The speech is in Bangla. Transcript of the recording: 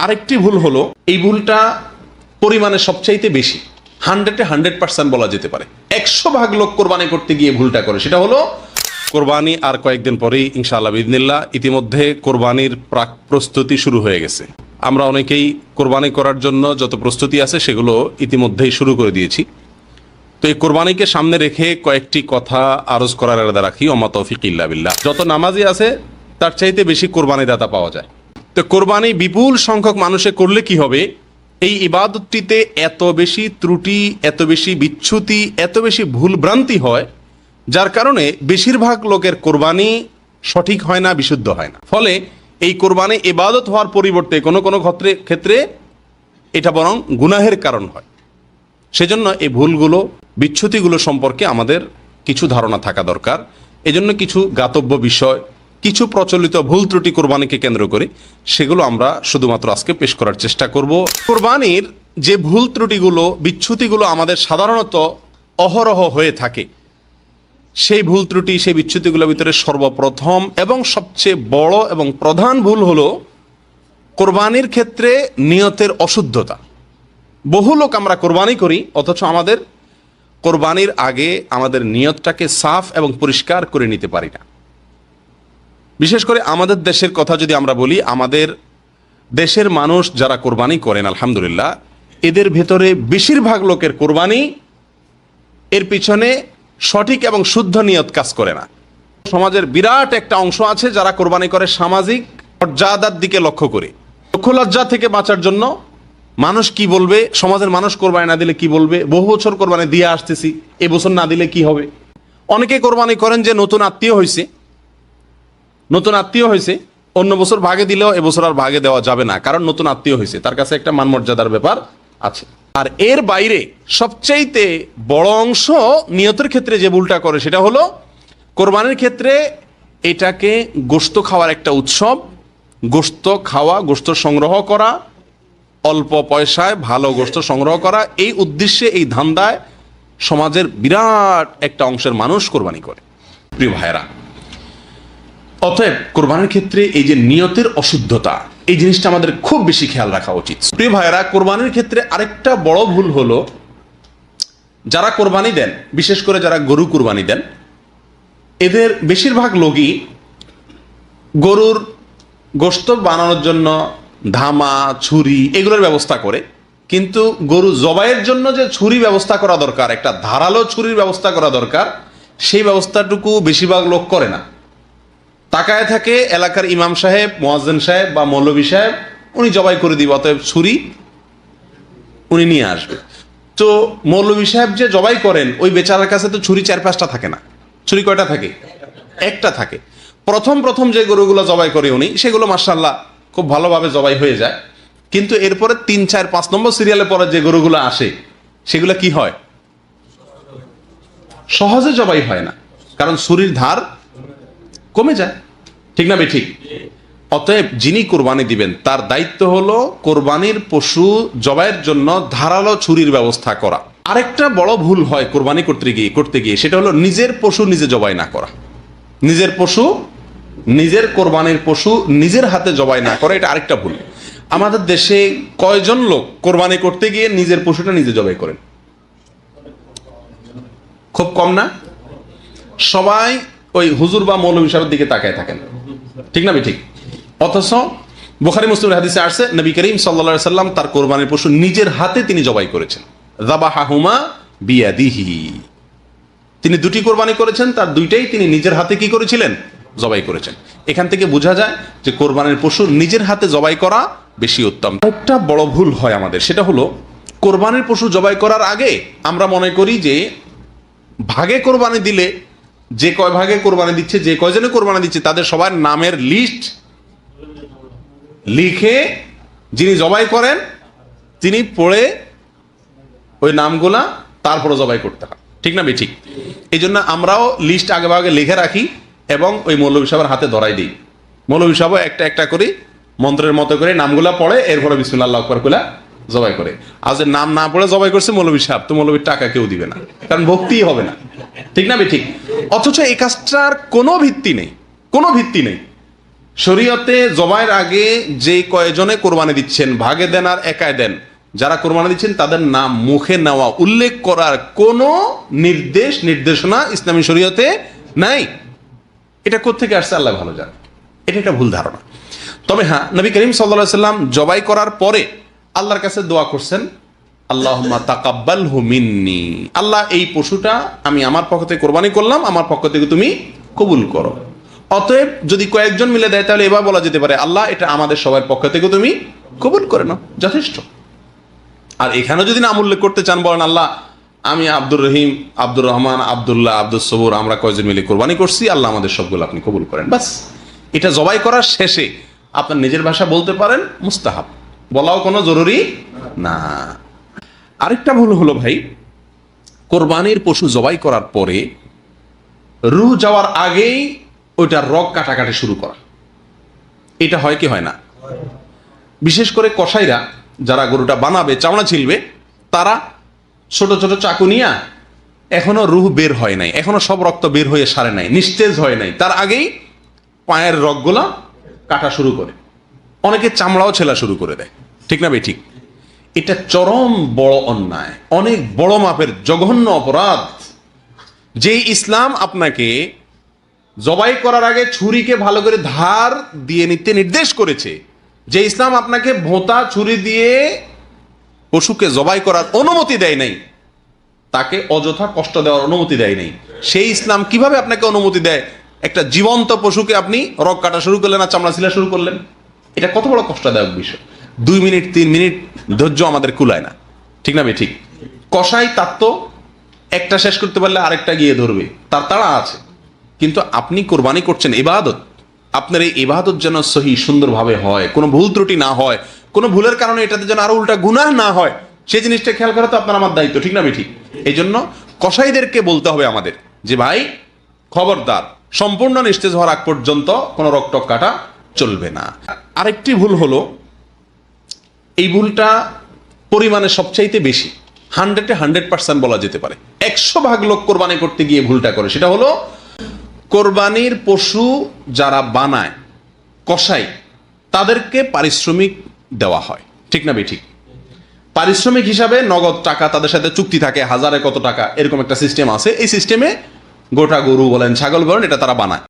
আরেকটি ভুল হলো, এই ভুলটা পরিমাণে সবচাইতে বেশি, 100% বলা যেতে পারে। 100 ভাগ লোক কোরবানি করতে গিয়ে ভুলটা করে, সেটা হলো কোরবানি আর কয়েকদিন পরেই ইনশাআল্লাহ বিইذনিল্লাহ। ইতিমধ্যে কোরবানির প্রাক প্রস্তুতি শুরু হয়ে গেছে। আমরা অনেকেই কোরবানি করার জন্য যত প্রস্তুতি আছে সেগুলো ইতিমধ্যেই শুরু করে দিয়েছি। তো এই কোরবানিকে সামনে রেখে কয়েকটি কথা আরজ করার আলাদা রাখি। ওমা তৌফিক ইল্লা বিল্লাহ। যত নামাজি আছে তার চাইতে বেশি কোরবানি দাতা পাওয়া যায়। তো কোরবানি বিপুল সংখ্যক মানুষে করলে কি হবে, এই ইবাদতটিতে এত বেশি ত্রুটি, এত বেশি বিচ্যুতি, এত বেশি ভুল ভ্রান্তি হয়, যার কারণে বেশিরভাগ লোকের কোরবানি সঠিক হয় না, বিশুদ্ধ হয় না। ফলে এই কোরবানি ইবাদত হওয়ার পরিবর্তে কোনো কোনো ক্ষেত্রে এটা বরং গুনাহের কারণ হয়। সেজন্য এই ভুলগুলো, বিচ্যুতিগুলো সম্পর্কে আমাদের কিছু ধারণা থাকা দরকার। এজন্য কিছু জ্ঞাতব্য বিষয়, কিছু প্রচলিত ভুল ত্রুটি কোরবানিকে কেন্দ্র করে, সেগুলো আমরা শুধুমাত্র আজকে পেশ করার চেষ্টা করব। কোরবানির যে ভুল ত্রুটিগুলো, বিচ্যুতিগুলো আমাদের সাধারণত অহরহ হয়ে থাকে, সেই ভুল ত্রুটি, সেই বিচ্যুতিগুলোর ভিতরে সর্বপ্রথম এবং সবচেয়ে বড় এবং প্রধান ভুল হলো কোরবানির ক্ষেত্রে নিয়তের অশুদ্ধতা। বহু লোক আমরা কোরবানি করি, অথচ আমাদের কোরবানির আগে আমাদের নিয়তটাকে সাফ এবং পরিষ্কার করে নিতে পারি না। বিশেষ করে আমাদের দেশের কথা যদি আমরা বলি, আমাদের দেশের মানুষ যারা কোরবানি করেন আলহামদুলিল্লাহ, এদের ভেতরে বেশিরভাগ লোকের কোরবানি এর পিছনে সঠিক এবং শুদ্ধ নিয়ত কাজ করে না। সমাজের বিরাট একটা অংশ আছে যারা কোরবানি করে সামাজিক মর্যাদার দিকে লক্ষ্য করে, লক্ষ্য লজ্জা থেকে বাঁচার জন্য। মানুষ কি বলবে, সমাজের মানুষ কোরবানি না দিলে কি বলবে, বহু বছর কোরবানি দিয়ে আসতেছি, এবছর না দিলে কি হবে। অনেকে কোরবানি করেন যে নতুন আত্মীয় হয়েছে, অন্য বছর ভাগে দিলেও এবছর আর ভাগে দেওয়া যাবে না, কারণ নতুন আত্মীয় হয়েছে, তার কাছে একটা মান মর্যাদার ব্যাপার আছে। আর এর বাইরে সবচাইতে বড় অংশ নিয়তের ক্ষেত্রে যে ভুলটা করে, সেটা হলো কোরবানির ক্ষেত্রে এটাকে গোশত খাওয়ার একটা উৎসব, গোশত খাওয়া, গোশত সংগ্রহ করা, অল্প পয়সায় ভালো গোশত সংগ্রহ করা, এই উদ্দেশ্যে, এই ধান্দায় সমাজের বিরাট একটা অংশের মানুষ কোরবানি করে। প্রিয় ভাইয়েরা, অতএব কোরবানির ক্ষেত্রে এই যে নিয়তের অশুদ্ধতা, এই জিনিসটা আমাদের খুব বেশি খেয়াল রাখা উচিত। প্রিয় ভাইয়েরা, কোরবানির ক্ষেত্রে আরেকটা বড় ভুল হলো, যারা কোরবানি দেন, বিশেষ করে যারা গরু কোরবানি দেন, এদের বেশিরভাগ লোকই গরুর গোশত বানানোর জন্য ধামা, ছুরি এগুলোর ব্যবস্থা করে, কিন্তু গরু জবাইয়ের জন্য যে ছুরি ব্যবস্থা করা দরকার, একটা ধারালো ছুরির ব্যবস্থা করা দরকার, সেই ব্যবস্থাটুকু বেশিরভাগ লোক করে না। তাকায় থাকে এলাকার ইমাম সাহেব, মুয়াজ্জিন সাহেব বা মৌলভী সাহেব, উনি জবাই করে দিবে, অতএব ছুরি উনি নিয়ে আসবে। তো মৌলভী সাহেব যে জবাই করেন, ওই বেচারার কাছে তো ছুরি 4-5টা থাকে না। ছুরি কয়টা থাকে? একটা থাকে। প্রথম যে গরুগুলো জবাই করে উনি, সেগুলো মাশাআল্লাহ খুব ভালোভাবে জবাই হয়ে যায়, কিন্তু এরপরে 3, 4, 5 নম্বর সিরিয়ালে পরে যে গরুগুলো আসে, সেগুলো কি হয়? সহজে জবাই হয় না, কারণ ছুরির ধার কমে যায়। ঠিক না বেঠিক? অতএব যিনি কোরবানি দিবেন, তার দায়িত্ব হলো কোরবানির পশু জবাইয়ের জন্য ধারালো ছুরির ব্যবস্থা করা। আরেকটা বড় ভুল হয় কোরবানি করতে গিয়ে, সেটা হলো নিজের পশু নিজে জবাই না করা। নিজের কোরবানির পশু নিজের হাতে জবাই না করা, এটা আরেকটা ভুল। আমাদের দেশে কয়জন লোক কোরবানি করতে গিয়ে নিজের পশুটা নিজে জবাই করেন? খুব কম না? সবাই ওই হুজুর বা মৌলভী সাহেবের দিকে তাকায় থাকেন। ঠিক না ঠিক? অথচ বুখারী মুসলিমের হাদিসে আসছে, নবী করিম সাল্লাল্লাহু আলাইহি সাল্লাম তার কোরবানির পশু নিজের হাতে তিনি জবাই করেছেন। যাবাহাহুমা বিয়াদিহি। তিনি 2টি কোরবানি করেছেন, তার 2টাই তিনি নিজের হাতে কি করেছিলেন? জবাই করেছেন। এখান থেকে বোঝা যায় যে কোরবানির পশু নিজের হাতে জবাই করা বেশি উত্তম। একটা বড় ভুল হয় আমাদের, সেটা হলো কোরবানির পশু জবাই করার আগে আমরা মনে করি যে ভাগে কোরবানি দিলে, যে কয় ভাগে কোরবানি দিচ্ছে, যে কয়জনে কোরবানি দিচ্ছে, তাদের সবার নামের লিস্ট লিখে যিনি জবাই করেন তিনি পড়ে ওই নামগুলা তারপরে জবাই করতে হয়। ঠিক না ঠিক? এই জন্য আমরাও লিস্ট আগে ভাগে লিখে রাখি এবং ওই মৌলভী সাহেবের হাতে ধরাই দিই। মৌলভী সাহেব একটা করে মন্ত্রের মতো করে নামগুলা পড়ে, এরপরে বিসমিল্লাহ আল্লাহু আকবার কইলা জবাই করে। আর যে নাম না পড়ে জবাই করছে মৌলভী সাহেব, তো মৌলভীর টাকা কেউ দিবে না, কারণ ভক্তিই হবে না। ঠিক না ঠিক? অথচ এই কাজটার কোনো ভিত্তি নেই। শরীয়তে জবাইয়ের আগে যে কয়জনে কোরবানি দিচ্ছেন, ভাগে দেন আর একায় দেন, যারা কোরবানি দিচ্ছেন তাদের নাম মুখে নেওয়া, উল্লেখ করার কোনো নির্দেশনা ইসলামী শরীয়তে নাই। এটা কোত্থেকে আসছে আল্লাহ ভালো জানে, এটা একটা ভুল ধারণা। তবে হ্যাঁ, নবী করিম সাল্লাল্লাহু আলাইহি সাল্লাম জবাই করার পরে আল্লাহর কাছে দোয়া করছেন, আল্লাহুম্মা তাকাব্বালহু মিন্নি, আল্লাহ এই পশুটা আমি আমার পক্ষ থেকে কোরবানি করলাম, আমার পক্ষ থেকে তুমি কবুল করো। অতএব যদি কয়েকজন মিলে দেয় তাহলে এবার বলা যেতে পারে, আল্লাহ এটা আমাদের সবার পক্ষ থেকে তুমি কবুল করে নাও, যথেষ্ট। আর এখানে যদি নাম উল্লেখ করতে চান, বলেন আল্লাহ আমি আব্দুর রহিম, আব্দুর রহমান, আব্দুল্লাহ, আব্দুল সবুর, আমরা কয়েকজন মিলে কোরবানি করছি, আল্লাহ আমাদের সবগুলো আপনি কবুল করেন, বাস। এটা জবাই করার শেষে আপনার নিজের ভাষা বলতে পারেন, মুস্তাহাব, বলাও কোনো জরুরি না। আরেকটা ভুল হলো ভাই, কোরবানির পশু জবাই করার পরে রুহ যাওয়ার আগেই ওইটার রগ কাটাকাটি শুরু করা। এটা হয় কি হয় না? বিশেষ করে কসাইরা যারা গরুটা বানাবে, চামড়া ছিলবে, তারা ছোট ছোট চাকু নিয়ে, এখনো রুহ বের হয় নাই, এখনো সব রক্ত বের হয়ে সারে নাই, নিস্তেজ হয় নাই, তার আগেই পায়ের রগগুলা কাটা শুরু করে, অনেকে চামড়াও ছেলা শুরু করে দেয়, ঠিক না ভাই? ঠিক। এটা চরম বড় অন্যায়, অনেক বড় মাপের জঘন্য অপরাধ। যে ইসলাম আপনাকে জবাই করার আগে ছুরিকে ভালো করে ধার দিয়ে নিতে নির্দেশ করেছে, যে ইসলাম আপনাকে ভোঁতা ছুরি দিয়ে পশুকে জবাই করার অনুমতি দেয় নাই, তাকে অযথা কষ্ট দেওয়ার অনুমতি দেয় নাই, সেই ইসলাম কিভাবে আপনাকে অনুমতি দেয় একটা জীবন্ত পশুকে আপনি রগ কাটা শুরু করলেন আর চামড়া ছিলা শুরু করলেন? এটা কত বড় কষ্টদায়ক বিষয়। 2 মিনিট 3 মিনিট ধৈর্য আমাদের কুলায় না, ঠিক না ভাই? ঠিক। কসাই তার তো একটা শেষ করতে পারলে আরেকটা গিয়ে ধরবে, তার তাড়া আছে। কিন্তু আপনি কোরবানি করছেন ইবাদত, আপনার এই ইবাদত যেন সহি সুন্দরভাবে হয়, কোনো ভুল ত্রুটি না হয়, কোনো ভুলের কারণে এটাতে যেন আরো উল্টা গুনাহ না হয়, সেই জিনিসটা খেয়াল করা তো আপনার আমার দায়িত্ব, ঠিক না ভাই? ঠিক। এই জন্য কসাইদেরকে বলতে হবে আমাদের যে ভাই খবরদার, সম্পূর্ণ নিস্তেজ হওয়ার আগ পর্যন্ত কোনো রক্তক কাটা চলবে না। আরেকটি ভুল হলো, এই ভুলটা পরিমাণে সবচাইতে বেশি, 100% বলা যেতে পারে, 100 লোক কোরবানি করতে গিয়ে ভুলটা করে। সেটা হলো কোরবানির পশু যারা বানায়, কসাই, তাদেরকে পারিশ্রমিক দেওয়া হয়, ঠিক না ভাই? ঠিক। পারিশ্রমিক হিসাবে নগদ টাকা তাদের সাথে চুক্তি থাকে, হাজারে কত টাকা, এরকম একটা সিস্টেম আছে। এই সিস্টেমে গোটা গরু বলেন, ছাগল বলেন, এটা তারা বানায়।